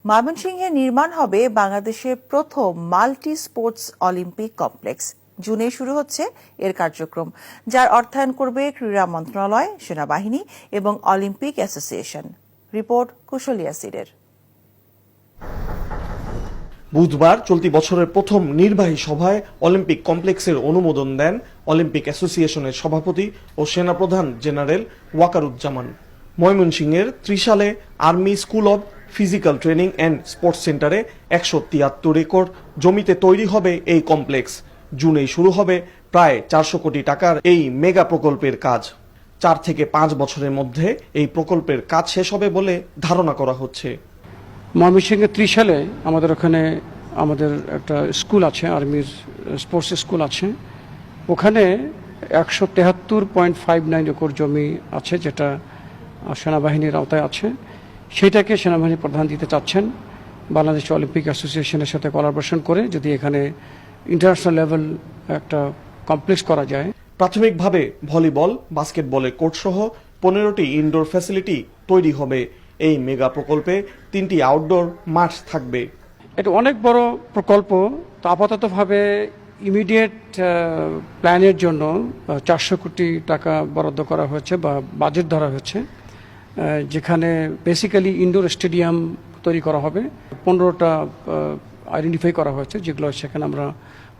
ময়মনসিংহে নির্মাণ হবে বাংলাদেশের প্রথম মাল্টি স্পোর্টস অলিম্পিক কমপ্লেক্স। জুনে শুরু হচ্ছে এর কার্যক্রম, যার অর্থায়ন করবে ক্রীড়া মন্ত্রণালয়, সেনাবাহিনী এবং অলিম্পিক অ্যাসোসিয়েশন। রিপোর্ট কুশল ইয়াসিরের। বুধবার চলতি বছরের প্রথম নির্বাহী সভায় অলিম্পিক কমপ্লেক্সের অনুমোদন দেন অলিম্পিক অ্যাসোসিয়েশনের সভাপতি ও সেনাপ্রধান জেনারেল ওয়াকারুজ্জামান। ময়মনসিংহের ত্রিশালে army school of physical training and sports সেন্টারে 173 একর জমিতে তৈরি হবে এই কমপ্লেক্স। জুনেই শুরু হবে প্রায় 400 কোটি টাকার এই মেগা প্রকল্পের কাজ। 4 থেকে 5 বছরের মধ্যে এই প্রকল্পের কাজ শেষ হবে বলে ধারণা করা হচ্ছে। ময়মনসিংহের ত্রিশালে আমাদের ওখানে একটা স্কুল আছে, আর্মির স্পোর্টস স্কুল আছে। ওখানে 173.59 একর জমি আছে, যেটা সেনাবাহিনীর আওতায় আছে। সেটাকে সেনাবাহিনী প্রধান দিতে চাচ্ছেন। বাংলাদেশ অলিম্পিক অ্যাসোসিয়েশনের সাথে কোলাবোরেশন করে যদি এখানে ইন্টারন্যাশনাল লেভেল একটা কমপ্লেক্স করা যায়। প্রাথমিকভাবে ভলিবল, বাস্কেটবলের কোর্ট সহ 15টি ইনডোর ফ্যাসিলিটি তৈরি হবে। এই মেগা প্রকল্পে 3টি আউটডোর মাঠ থাকবে। এটা অনেক বড় প্রকল্প। তো আপাততভাবে ইমিডিয়েট প্ল্যানের জন্য 400 কোটি টাকা বরাদ্দ করা হয়েছে বা বাজেট ধরা হয়েছে, যেখানে বেসিক্যালি ইনডোর স্টেডিয়াম তৈরি করা হবে। 15টা আইডেন্টিফাই করা হয়েছে, যেগুলো সেখানে আমরা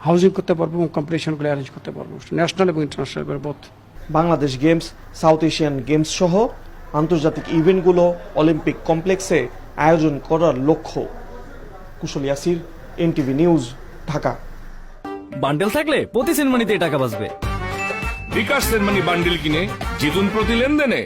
হাউজিং করতে পারবো এবং কম্পিটিশনগুলো অ্যারেঞ্জ করতে পারবো, ন্যাশনাল এবং international both. Bangladesh games, South Asian games সহ আন্তর্জাতিক ইভেন্টগুলো অলিম্পিক কমপ্লেক্সে আয়োজন করার লক্ষ্য। Kushal Yasir, NTV news, Dhaka. Bundle থাকলে প্রতি সেনমানিতে টাকা বাঁচবে। বিকাশ সেনমানি বান্ডেল কিনে জিতুন প্রতি লেনদেনে।